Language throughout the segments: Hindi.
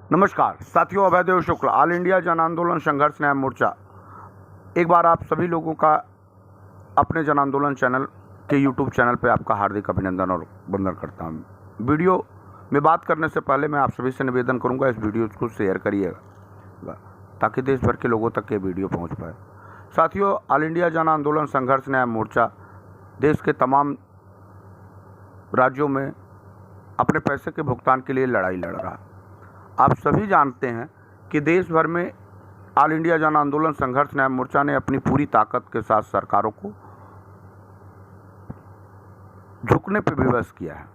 नमस्कार साथियों, अभयदेव शुक्ल, ऑल इंडिया जन आंदोलन संघर्ष न्याय मोर्चा। एक बार आप सभी लोगों का अपने जन आंदोलन चैनल के यूट्यूब चैनल पे आपका हार्दिक अभिनंदन और वंदन करता हूँ। वीडियो में बात करने से पहले मैं आप सभी से निवेदन करूँगा, इस वीडियो को शेयर करिएगा ताकि देश भर के लोगों तक ये वीडियो पहुँच पाए। साथियों, ऑल इंडिया जन आंदोलन संघर्ष न्याय मोर्चा देश के तमाम राज्यों में अपने पैसे के भुगतान के लिए लड़ाई लड़ रहा है। आप सभी जानते हैं कि देश भर में ऑल इंडिया जन आंदोलन संघर्ष न्याय मोर्चा ने अपनी पूरी ताकत के साथ सरकारों को झुकने पर विवश किया है।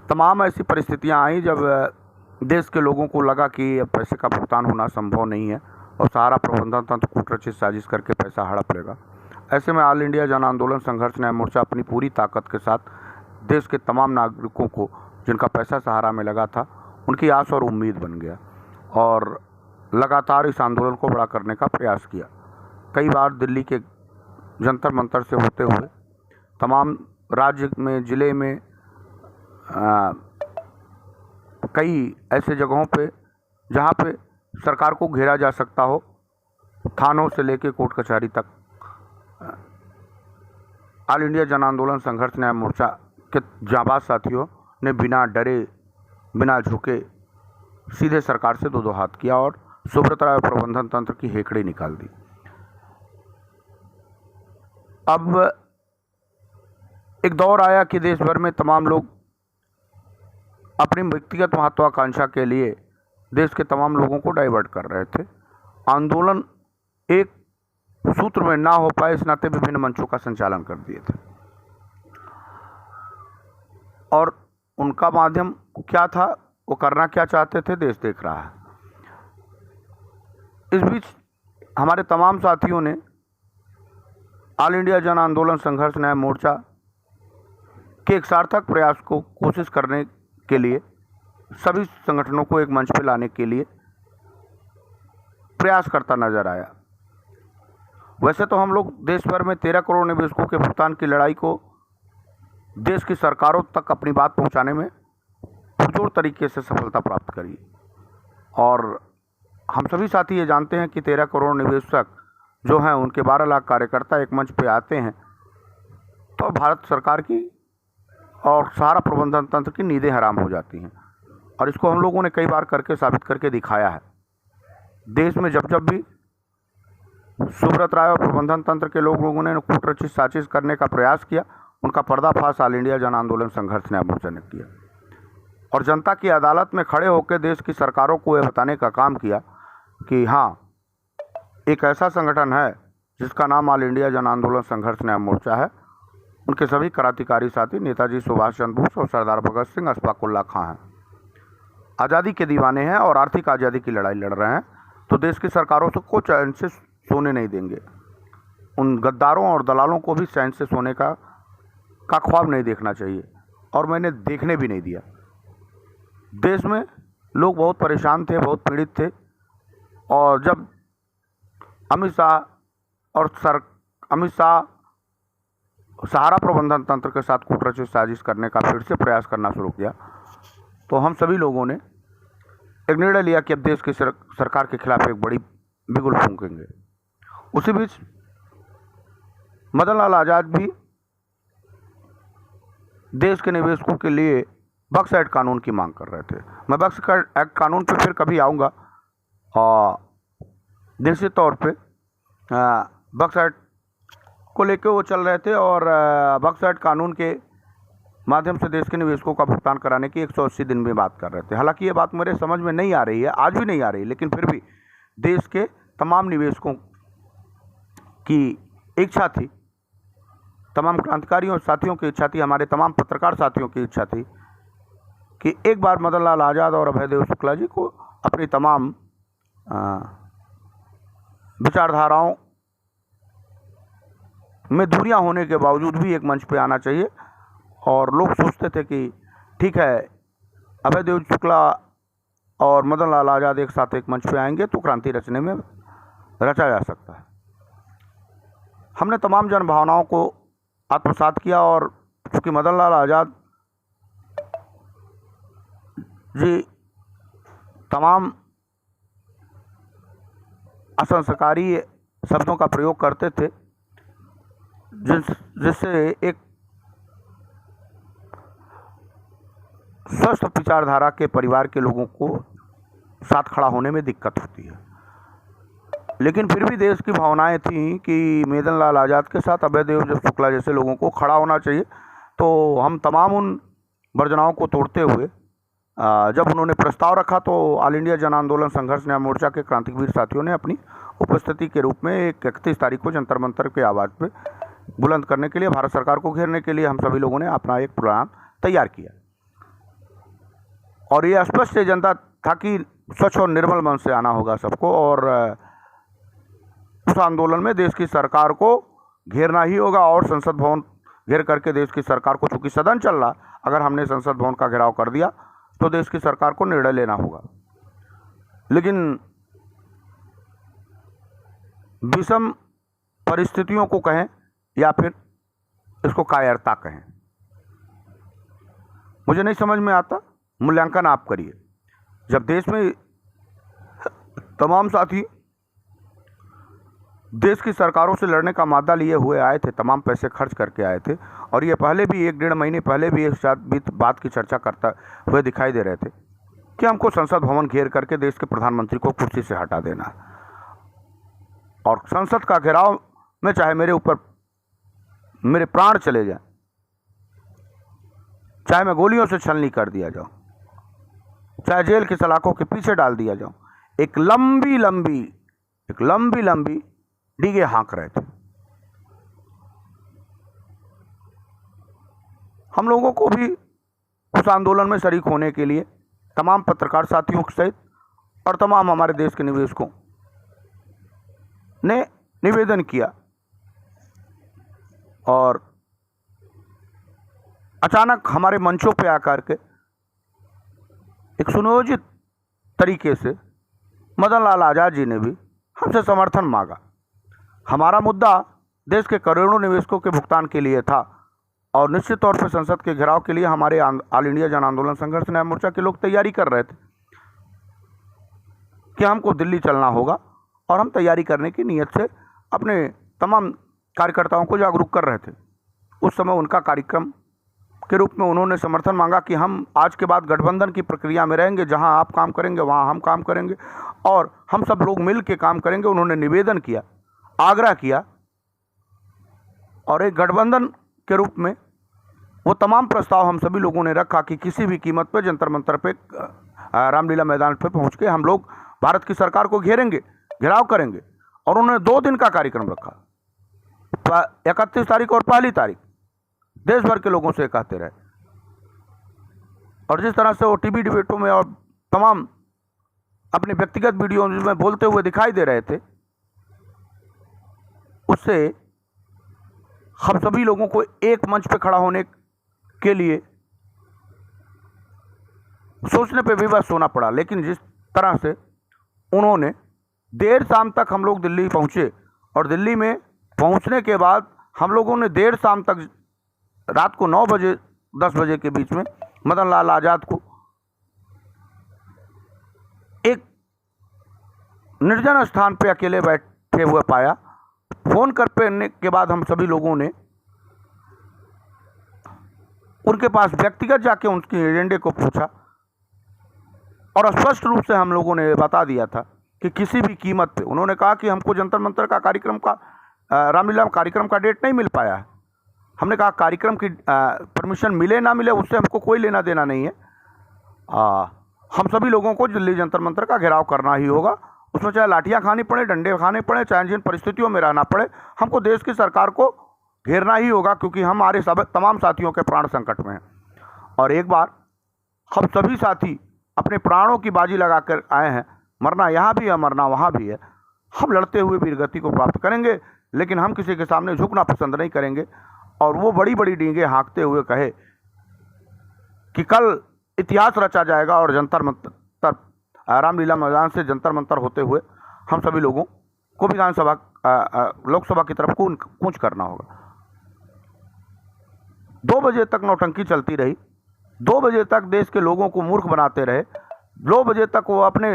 तमाम ऐसी परिस्थितियां आई जब देश के लोगों को लगा कि अब पैसे का भुगतान होना संभव नहीं है और सहारा प्रबंधन तंत्र कूटरचित साजिश करके पैसा हड़प लेगा। ऐसे में ऑल इंडिया जन आंदोलन संघर्ष न्याय मोर्चा अपनी पूरी ताकत के साथ देश के तमाम नागरिकों को जिनका पैसा सहारा में लगा था उनकी आस और उम्मीद बन गया और लगातार इस आंदोलन को बड़ा करने का प्रयास किया। कई बार दिल्ली के जंतर मंतर से होते हुए तमाम राज्य में, ज़िले में कई ऐसे जगहों पे जहाँ पे सरकार को घेरा जा सकता हो, थानों से लेके कोर्ट कचहरी तक, ऑल इंडिया जन आंदोलन संघर्ष न्याय मोर्चा के जांबाज साथियों ने बिना डरे बिना झुके सीधे सरकार से दो हाथ किया और सुब्रत राय प्रबंधन तंत्र की हेकड़ी निकाल दी। अब एक दौर आया कि देश भर में तमाम लोग अपनी व्यक्तिगत महत्वाकांक्षा के लिए देश के तमाम लोगों को डाइवर्ट कर रहे थे। आंदोलन एक सूत्र में ना हो पाए इस नाते विभिन्न मंचों का संचालन कर दिए थे और उनका माध्यम क्या था, वो करना क्या चाहते थे, देश देख रहा है। इस बीच हमारे तमाम साथियों ने ऑल इंडिया जन आंदोलन संघर्ष न्याय मोर्चा के एक सार्थक प्रयास को कोशिश करने के लिए सभी संगठनों को एक मंच पर लाने के लिए प्रयास करता नजर आया। वैसे तो हम लोग देश भर में 13 करोड़ निवेशकों के भुगतान की लड़ाई को देश की सरकारों तक अपनी बात पहुंचाने में पुरजोर तरीके से सफलता प्राप्त करी और हम सभी साथी ये जानते हैं कि 13 करोड़ निवेशक जो हैं उनके 12 लाख कार्यकर्ता एक मंच पे आते हैं तो भारत सरकार की और सहारा प्रबंधन तंत्र की नींदें हराम हो जाती हैं और इसको हम लोगों ने कई बार करके साबित करके दिखाया है। देश में जब जब भी सुब्रत राय और प्रबंधन तंत्र के लोगों ने कूटरचित साजिश करने का प्रयास किया, उनका पर्दाफाश ऑल इंडिया जन आंदोलन संघर्ष न्याय मोर्चा ने किया और जनता की अदालत में खड़े होकर देश की सरकारों को यह बताने का काम किया कि हाँ, एक ऐसा संगठन है जिसका नाम ऑल इंडिया जन आंदोलन संघर्ष न्याय मोर्चा है। उनके सभी क्रांतिकारी साथी नेताजी सुभाष चंद्र बोस और सरदार भगत सिंह, अशफाक उल्लाह खां हैं, आज़ादी के दीवाने हैं और आर्थिक आज़ादी की लड़ाई लड़ रहे हैं। तो देश की सरकारों को चैन से सोने नहीं देंगे, उन गद्दारों और दलालों को भी चैन से सोने का ख्वाब नहीं देखना चाहिए और मैंने देखने भी नहीं दिया। देश में लोग बहुत परेशान थे, बहुत पीड़ित थे और जब अमित शाह सहारा प्रबंधन तंत्र के साथ कूटरचित साजिश करने का फिर से प्रयास करना शुरू किया तो हम सभी लोगों ने एक निर्णय लिया कि अब देश की सरकार के खिलाफ एक बड़ी बिगुल फूंकेंगे। उसी बीच मदन लाल आज़ाद भी देश के निवेशकों के लिए बक्स एक्ट कानून की मांग कर रहे थे। मैं बक्स एक्ट कानून पे फिर कभी आऊँगा और निश्चित तौर पे बक्स एक्ट को लेके वो चल रहे थे और बक्स एक्ट कानून के माध्यम से देश के निवेशकों का भुगतान कराने की 180 दिन में बात कर रहे थे। हालांकि ये बात मेरे समझ में नहीं आ रही है, आज भी नहीं आ रही, लेकिन फिर भी देश के तमाम निवेशकों की इच्छा थी, तमाम क्रांतिकारियों साथियों की इच्छा थी, हमारे तमाम पत्रकार साथियों की इच्छा थी कि एक बार मदन लाल आज़ाद और अभयदेव शुक्ला जी को अपनी तमाम विचारधाराओं में दूरियां होने के बावजूद भी एक मंच पे आना चाहिए। और लोग सोचते थे कि ठीक है, अभयदेव शुक्ला और मदन लाल आज़ाद एक साथ एक मंच पे आएंगे तो क्रांति रचने में रचा जा सकता है। हमने तमाम जन भावनाओं को आत्मसात किया और चूँकि मदन लाल आज़ाद जी तमाम असंस्कारी शब्दों का प्रयोग करते थे, जिससे एक स्वस्थ विचारधारा के परिवार के लोगों को साथ खड़ा होने में दिक्कत होती है। लेकिन फिर भी देश की भावनाएं थी कि मदन लाल आज़ाद के साथ अभय देव शुक्ला जैसे लोगों को खड़ा होना चाहिए। तो हम तमाम उन वर्जनाओं को तोड़ते हुए जब उन्होंने प्रस्ताव रखा तो ऑल इंडिया जन आंदोलन संघर्ष न्याय मोर्चा के क्रांतिवीर साथियों ने अपनी उपस्थिति के रूप में 31 तारीख को जंतर मंतर के आवाज़ पे बुलंद करने के लिए, भारत सरकार को घेरने के लिए हम सभी लोगों ने अपना एक प्लान तैयार किया। और ये स्पष्ट एजेंडा था कि स्वच्छ और निर्मल मन से आना होगा सबको, और उस आंदोलन में देश की सरकार को घेरना ही होगा। और संसद भवन घेर करके देश की सरकार को, चूंकि सदन चल रहा, अगर हमने संसद भवन का घेराव कर दिया तो देश की सरकार को निर्णय लेना होगा। लेकिन विषम परिस्थितियों को कहें या फिर इसको कायरता कहें, मुझे नहीं समझ में आता। मूल्यांकन आप करिए। जब देश में तमाम साथी देश की सरकारों से लड़ने का मादा लिए हुए आए थे, तमाम पैसे खर्च करके आए थे, और ये पहले भी 1-1.5 महीने पहले भी इस बात की चर्चा करता हुए दिखाई दे रहे थे कि हमको संसद भवन घेर करके देश के प्रधानमंत्री को कुर्सी से हटा देना, और संसद का घेराव में चाहे मेरे प्राण चले जाएं, चाहे मैं गोलियों से छलनी कर दिया जाऊं, चाहे जेल की सलाखों के पीछे डाल दिया जाऊं, एक लंबी लंबी डीगे हाँक रहे थे। हम लोगों को भी उस आंदोलन में शरीक होने के लिए तमाम पत्रकार साथियों सहित और तमाम हमारे देश के निवेशकों ने निवेदन किया, और अचानक हमारे मंचों पे आकर के एक सुनियोजित तरीके से मदन लाल आज़ाद जी ने भी हमसे समर्थन मांगा। हमारा मुद्दा देश के करोड़ों निवेशकों के भुगतान के लिए था, और निश्चित तौर पर संसद के घेराव के लिए हमारे ऑल इंडिया जन आंदोलन संघर्ष न्याय मोर्चा के लोग तैयारी कर रहे थे कि हमको दिल्ली चलना होगा, और हम तैयारी करने की नीयत से अपने तमाम कार्यकर्ताओं को जागरूक कर रहे थे। उस समय उनका कार्यक्रम के रूप में उन्होंने समर्थन मांगा कि हम आज के बाद गठबंधन की प्रक्रिया में रहेंगे, जहां आप काम करेंगे वहां हम काम करेंगे, और हम सब लोग मिल के काम करेंगे। उन्होंने निवेदन किया, आग्रह किया, और एक गठबंधन के रूप में वो तमाम प्रस्ताव हम सभी लोगों ने रखा कि किसी भी कीमत पर जंतर मंतर पे, रामलीला मैदान पे पहुंच के हम लोग भारत की सरकार को घेरेंगे, घेराव करेंगे। और उन्होंने 2 दिन का कार्यक्रम रखा, 31 तारीख और 1 तारीख, देश भर के लोगों से कहते रहे। और जिस तरह से वो टीवी डिबेटों में और तमाम अपने व्यक्तिगत वीडियो में बोलते हुए दिखाई दे रहे थे, उससे हम सभी लोगों को एक मंच पे खड़ा होने के लिए सोचने पे विवश होना पड़ा। लेकिन जिस तरह से उन्होंने देर शाम तक हम लोग दिल्ली पहुंचे, और दिल्ली में पहुंचने के बाद हम लोगों ने देर शाम तक, रात को 9 बजे 10 बजे के बीच में मदन लाल आज़ाद को एक निर्जन स्थान पे अकेले बैठे हुए पाया। फोन करने के बाद हम सभी लोगों ने उनके पास व्यक्तिगत जाके उनके एजेंडे को पूछा, और स्पष्ट रूप से हम लोगों ने बता दिया था कि किसी भी कीमत पे, उन्होंने कहा कि हमको जंतर मंतर का कार्यक्रम का, रामलीला कार्यक्रम का डेट नहीं मिल पाया है। हमने कहा कार्यक्रम की परमिशन मिले ना मिले उससे हमको कोई लेना देना नहीं है, हम सभी लोगों को दिल्ली जंतर मंतर का घेराव करना ही होगा। उसमें चाहे लाठियाँ खानी पड़े, डंडे खाने पड़े, चाहे जिन परिस्थितियों में रहना पड़े, हमको देश की सरकार को घेरना ही होगा, क्योंकि हमारे तमाम साथियों के प्राण संकट में हैं। और एक बार हम सभी साथी अपने प्राणों की बाजी लगा कर आए हैं, मरना यहाँ भी है, मरना वहाँ भी है। हम लड़ते हुए वीरगति को प्राप्त करेंगे, लेकिन हम किसी के सामने झुकना पसंद नहीं करेंगे। और वो बड़ी बड़ी डींगे हाँकते हुए कहे कि कल इतिहास रचा जाएगा, और जंतर मंतर, रामलीला मैदान से जंतर मंतर होते हुए हम सभी लोगों को विधानसभा, लोकसभा की तरफ कूच करना होगा। 2 बजे तक नौटंकी चलती रही, 2 बजे तक देश के लोगों को मूर्ख बनाते रहे, 2 बजे तक वो अपने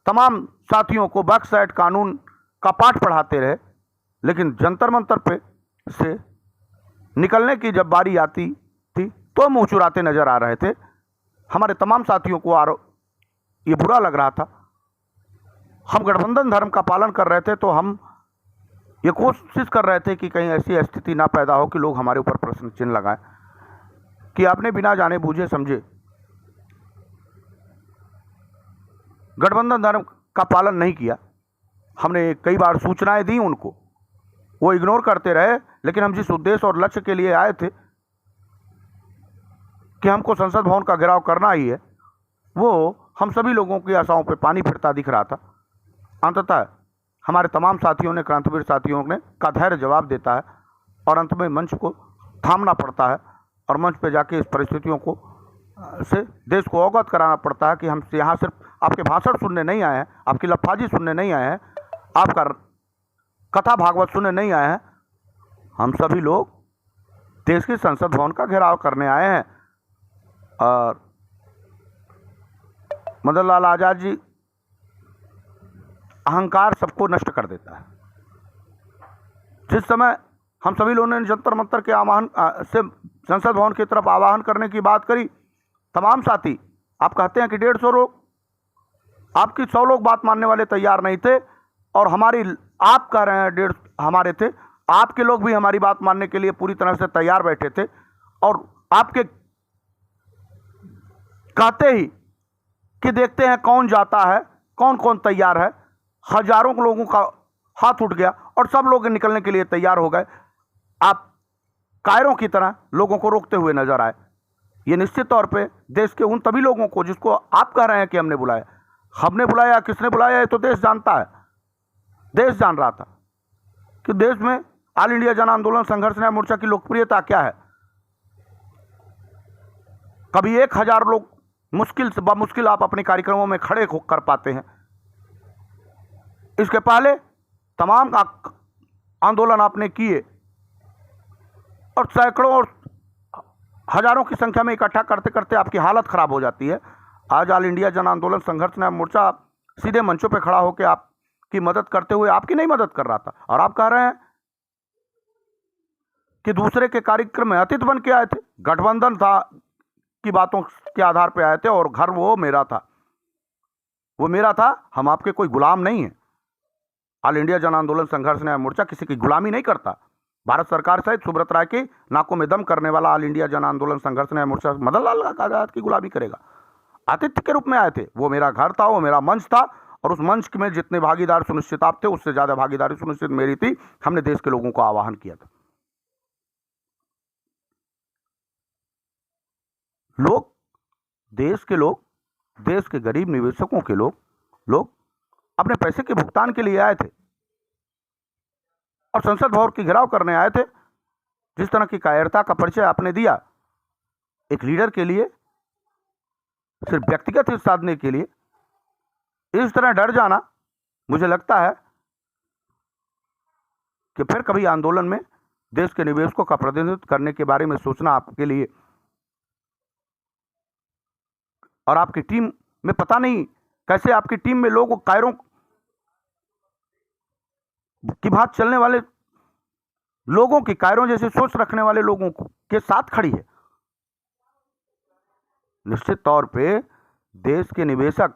तमाम साथियों को बक्स एक्ट कानून का पाठ पढ़ाते रहे, लेकिन जंतर मंतर पे से निकलने की जब बारी आती थी तो मुंह चुराते नजर आ रहे थे। हमारे तमाम साथियों को ये बुरा लग रहा था। हम गठबंधन धर्म का पालन कर रहे थे, तो हम ये कोशिश कर रहे थे कि कहीं ऐसी स्थिति ना पैदा हो कि लोग हमारे ऊपर प्रश्न चिन्ह लगाएं कि आपने बिना जाने बूझे समझे गठबंधन धर्म का पालन नहीं किया। हमने कई बार सूचनाएं दी उनको, वो इग्नोर करते रहे। लेकिन हम जिस उद्देश्य और लक्ष्य के लिए आए थे कि हमको संसद भवन का घेराव करना ही है, वो हम सभी लोगों की आशाओं पे पानी फिरता दिख रहा था। अंततः हमारे तमाम साथियों ने, क्रांतिवीर साथियों ने का धैर्य जवाब देता है और अंत में मंच को थामना पड़ता है और मंच पे जाके इस परिस्थितियों को से देश को अवगत कराना पड़ता है कि हम यहाँ सिर्फ आपके भाषण सुनने नहीं आए हैं, आपकी लफाजी सुनने नहीं आए हैं, आपका कथा भागवत सुनने नहीं आए हैं। हम सभी लोग देश के संसद भवन का घेराव करने आए हैं। और मदन लाल आज़ाद जी, अहंकार सबको नष्ट कर देता है। जिस समय हम सभी लोगों ने जंतर मंतर के आह्वान से संसद भवन की तरफ आवाहन करने की बात करी, तमाम साथी, आप कहते हैं कि 150 लोग, आपकी 100 लोग बात मानने वाले तैयार नहीं थे, और हमारी, आप कह रहे हैं 150 हमारे थे, आपके लोग भी हमारी बात मानने के लिए पूरी तरह से तैयार बैठे थे। और आपके कहते ही कि देखते हैं कौन जाता है, कौन कौन तैयार है, हजारों लोगों का हाथ उठ गया और सब लोग निकलने के लिए तैयार हो गए। आप कायरों की तरह लोगों को रोकते हुए नजर आए। ये निश्चित तौर पे देश के उन तभी लोगों को जिसको आप कह रहे हैं कि हमने बुलाया, किसने बुलाया, ये तो देश जानता है। देश जान रहा था कि देश में ऑल इंडिया जन आंदोलन संघर्ष न्याय मोर्चा की लोकप्रियता क्या है। कभी 1000 लोग मुश्किल से बमुश्किल आप अपने कार्यक्रमों में खड़े कर पाते हैं। इसके पहले तमाम आंदोलन आपने किए और सैकड़ों और हजारों की संख्या में इकट्ठा करते करते आपकी हालत खराब हो जाती है। आज ऑल इंडिया जन आंदोलन संघर्ष न्याय मोर्चा सीधे मंचों पे खड़ा होकर आपकी मदद करते हुए आपकी नहीं मदद कर रहा था, और आप कह रहे हैं कि दूसरे के कार्यक्रम में अतिथि बन के आए थे, गठबंधन था की बातों के आधार पर आए थे, और घर वो मेरा था। हम आपके कोई गुलाम नहीं है। ऑल इंडिया जन आंदोलन संघर्ष न्याय मोर्चा किसी की गुलामी नहीं करता। भारत सरकार सहित सुब्रत राय की नाकों में दम करने वाला ऑल इंडिया जन आंदोलन संघर्ष न्याय मोर्चा मदन लाल आजाद की गुलामी करेगा? आतिथ्य के रूप में आए थे। वो मेरा घर था, वो मेरा मंच था, और उस मंच में जितने भागीदार सुनिश्चित आप थे, उससे ज्यादा भागीदारी सुनिश्चित मेरी थी। हमने देश के लोगों को आह्वान किया था। लोग, देश के लोग, देश के गरीब निवेशकों के लोग अपने पैसे के भुगतान के लिए आए थे और संसद भवन की घेराव करने आए थे। जिस तरह की कायरता का परिचय आपने दिया एक लीडर के लिए, सिर्फ व्यक्तिगत हित साधने के लिए, इस तरह डर जाना, मुझे लगता है कि फिर कभी आंदोलन में देश के निवेशकों का प्रतिनिधित्व करने के बारे में सोचना आपके लिए और आपकी टीम में, पता नहीं कैसे आपकी टीम में लोग कायरों की बात चलने वाले लोगों की, कायरों जैसे सोच रखने वाले लोगों के साथ खड़ी है। निश्चित तौर पे देश के निवेशक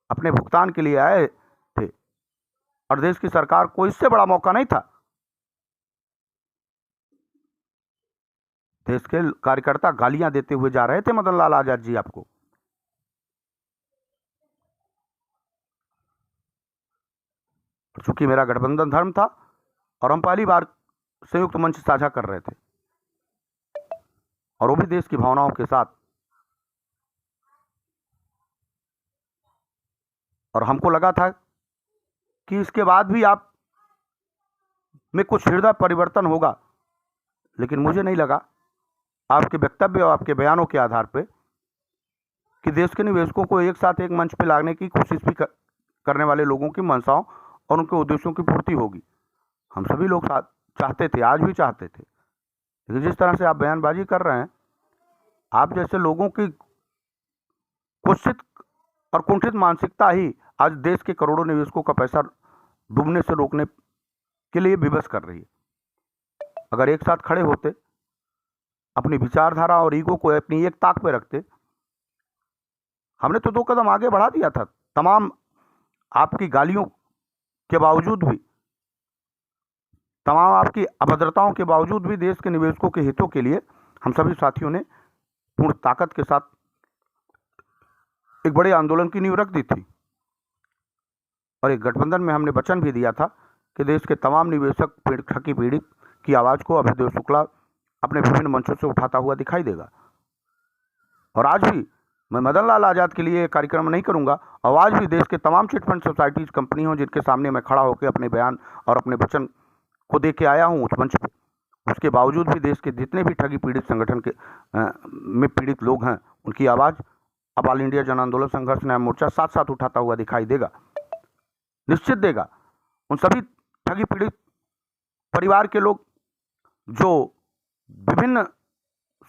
अपने भुगतान के लिए आए थे और देश की सरकार को इससे बड़ा मौका नहीं था। देश के कार्यकर्ता गालियां देते हुए जा रहे थे मदन लाल आजाद जी आपको। चूंकि मेरा गठबंधन धर्म था और हम पहली बार संयुक्त मंच साझा कर रहे थे, और वो भी देश की भावनाओं के साथ, और हमको लगा था कि इसके बाद भी आप में कुछ हृदय परिवर्तन होगा, लेकिन मुझे नहीं लगा आपके वक्तव्य और आपके बयानों के आधार पे कि देश के निवेशकों को एक साथ एक मंच पे लाने की कोशिश भी करने वाले लोगों की मंशाओं और उनके उद्देश्यों की पूर्ति होगी। हम सभी लोग चाहते थे, आज भी चाहते थे, लेकिन जिस तरह से आप बयानबाजी कर रहे हैं, आप जैसे लोगों की कुत्सित और कुंठित मानसिकता ही आज देश के करोड़ों निवेशकों का पैसा डूबने से रोकने के लिए विवश कर रही है। अगर एक साथ खड़े होते, अपनी विचारधारा और ईगो को अपनी एक ताक पे रखते, हमने तो 2 कदम आगे बढ़ा दिया था। तमाम आपकी गालियों के बावजूद भी, तमाम आपकी अभद्रताओं के बावजूद भी देश के निवेशकों के हितों के लिए हम सभी साथियों ने पूर्ण ताकत के साथ एक बड़े आंदोलन की नींव रख दी थी। और एक गठबंधन में हमने वचन भी दिया था कि देश के तमाम निवेशक ठगी पीड़ित की आवाज़ को अभयदेव शुक्ला अपने विभिन्न मंचों से उठाता हुआ दिखाई देगा। और आज भी मैं मदन लाल आज़ाद के लिए कार्यक्रम नहीं करूंगा। और आज भी देश के तमाम चिटफंड सोसाइटीज़ कंपनी हों जिनके सामने मैं खड़ा होकर अपने बयान और अपने वचन को दे के आया हूं उस मंच पर, उसके बावजूद भी देश के जितने भी ठगी पीड़ित संगठन के में पीड़ित लोग हैं, उनकी आवाज़ अब ऑल इंडिया जन आंदोलन संघर्ष न्याय मोर्चा साथ साथ उठाता हुआ दिखाई देगा, निश्चित देगा। उन सभी ठगी पीड़ित परिवार के लोग जो विभिन्न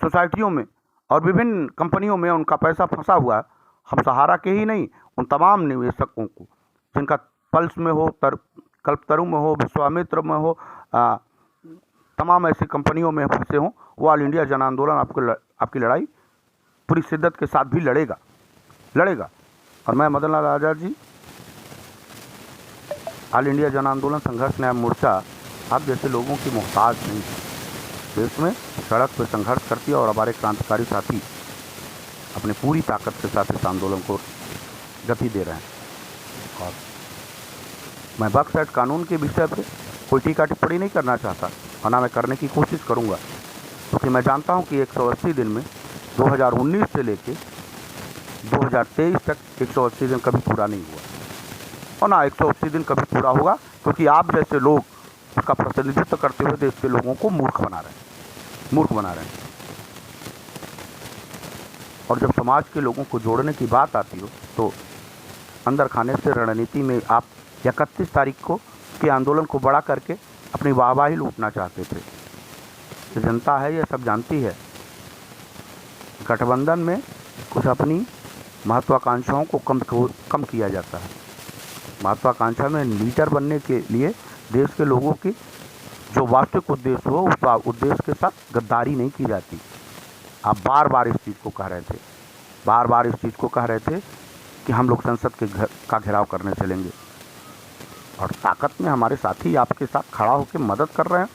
सोसाइटियों में और विभिन्न कंपनियों में उनका पैसा फंसा हुआ है, हम सहारा के ही नहीं, उन तमाम निवेशकों को जिनका पल्स में हो, कल्पतरु में हो, विश्वामित्र में हो, तमाम ऐसी कंपनियों में फंसे हों, वो ऑल इंडिया जन आंदोलन आपकी लड़ाई पूरी शिद्दत के साथ भी लड़ेगा। और मैं मदन लाल आज़ाद जी, ऑल इंडिया जन आंदोलन संघर्ष न्याय मोर्चा आप जैसे लोगों की मोहताज नहीं है। देश में सड़क पर संघर्ष करती है और हमारे क्रांतिकारी साथी अपनी पूरी ताकत के साथ इस आंदोलन को गति दे रहे हैं। और मैं वक्फ एक्ट कानून के विषय पर कोई टीका टिप्पणी नहीं करना चाहता और ना मैं करने की कोशिश करूंगा, क्योंकि मैं जानता हूं कि 180 दिन में 2019 से लेके 2023 तक 180 दिन कभी पूरा नहीं हुआ और ना 180 दिन कभी पूरा होगा, क्योंकि आप जैसे लोग उसका प्रतिनिधित्व करते हुए देश के लोगों को मूर्ख बना रहे हैं। और जब समाज के लोगों को जोड़ने की बात आती हो तो अंदर खाने से रणनीति में आप 31 तारीख को के आंदोलन को बड़ा करके अपनी वाहवाही लूटना चाहते थे। तो जनता है, यह सब जानती है। गठबंधन में कुछ अपनी महत्वाकांक्षाओं को कम किया जाता है। महत्वाकांक्षा में लीडर बनने के लिए देश के लोगों की जो वास्तविक उद्देश्य हो, उस उद्देश्य के साथ गद्दारी नहीं की जाती। आप बार बार इस चीज़ को कह रहे थे कि हम लोग संसद के का घेराव करने चलेंगे, और ताकत में हमारे साथी आपके साथ खड़ा होकर मदद कर रहे हैं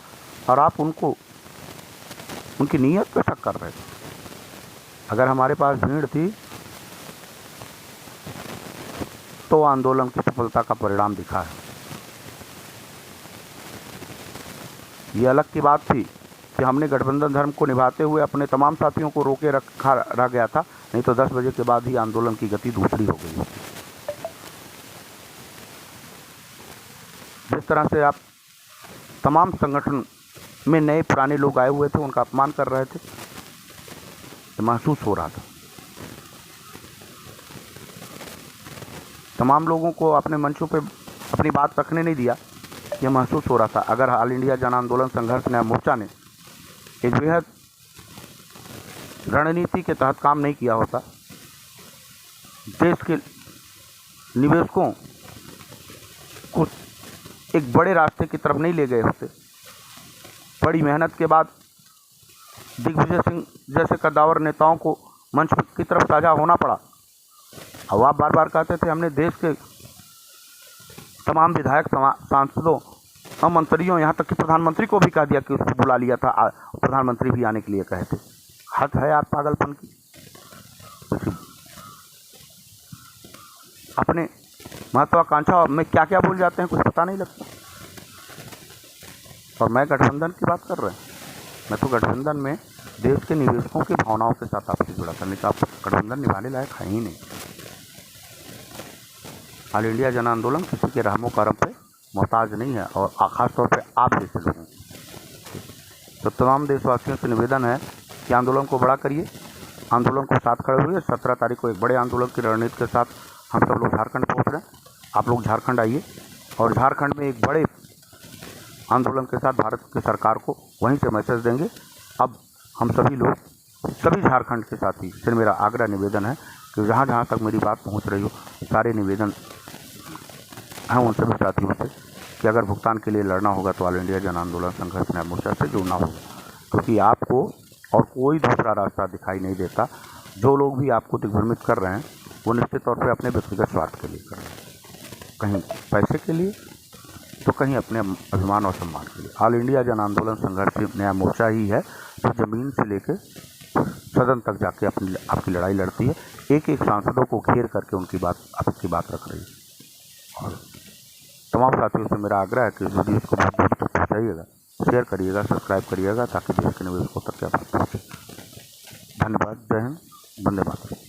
और आप उनकी नीयत पे शक कर रहे थे। अगर हमारे पास भीड़ थी तो आंदोलन की सफलता का परिणाम दिखा है। ये अलग की बात थी कि हमने गठबंधन धर्म को निभाते हुए अपने तमाम साथियों को रोके रह गया था, नहीं तो 10 बजे के बाद ही आंदोलन की गति दूसरी हो गई। जिस तरह से आप तमाम संगठन में नए पुराने लोग आए हुए थे, उनका अपमान कर रहे थे, तो महसूस हो रहा था। तमाम लोगों को अपने मंचों पे अपनी बात रखने नहीं दिया, यह महसूस हो रहा था। अगर ऑल इंडिया जन आंदोलन संघर्ष न्याय मोर्चा ने एक बेहद रणनीति के तहत काम नहीं किया होता, देश के निवेशकों को एक बड़े रास्ते की तरफ नहीं ले गए होते, बड़ी मेहनत के बाद दिग्विजय सिंह जैसे कद्दावर नेताओं को मंच की तरफ साझा होना पड़ा। अब आप बार बार कहते थे हमने देश के तमाम विधायक, सांसदों और मंत्रियों, यहाँ तक कि प्रधानमंत्री को भी कह दिया कि उसको बुला लिया था, प्रधानमंत्री भी आने के लिए कहे थे। हद है आप पागलपन की। अपने महत्वाकांक्षा में क्या क्या भूल जाते हैं, कुछ पता नहीं लगता। और मैं गठबंधन की बात कर रहे हैं, मैं तो गठबंधन में देश के निवेशकों की भावनाओं के साथ आपसे जुड़ा था, नहीं तो आप गठबंधन निभाने लायक है ही नहीं। ऑल इंडिया जन आंदोलन किसी के रहमो करम पे मोहताज नहीं है, और खासतौर पे आप जैसे लोगों तो तमाम देशवासियों से निवेदन है कि आंदोलन को बड़ा करिए, आंदोलन को साथ खड़े हुए। 17 तारीख को एक बड़े आंदोलन की रणनीति के साथ हम सब लोग झारखंड पहुँच रहे हैं। आप लोग झारखंड आइए और झारखंड में एक बड़े आंदोलन के साथ भारत की सरकार को वहीं से मैसेज देंगे। अब हम सभी लोग, सभी झारखंड के साथी से मेरा आग्रह निवेदन है कि जहाँ जहाँ तक मेरी बात पहुँच रही हो, सारे निवेदन हैं उनसे भी साथियों से कि अगर भुगतान के लिए लड़ना होगा तो ऑल इंडिया जन आंदोलन संघर्ष न्याय मोर्चा से जुड़ना होगा, क्योंकि आपको और कोई दूसरा रास्ता दिखाई नहीं देता। जो लोग भी आपको दिग्भ्रमित कर रहे हैं वो निश्चित तौर पे अपने व्यक्तिगत स्वार्थ के लिए कर रहे हैं, कहीं पैसे के लिए तो कहीं अपने अभिमान और सम्मान के लिए। ऑल इंडिया जन आंदोलन संघर्ष न्याय मोर्चा ही है जो ज़मीन से लेकर सदन तक जाके आपकी लड़ाई लड़ती है, एक एक सांसदों को घेर करके आपकी बात रख रही है। और तमाम साथियों से मेरा आग्रह है कि इस वीडियो को बहुत दूर तक पहुँचाइएगा, शेयर करिएगा, सब्सक्राइब करिएगा, ताकि देश के निवेशकों तक क्या बात पहुँचे। धन्यवाद। जय हिंद। वंदे मातरम।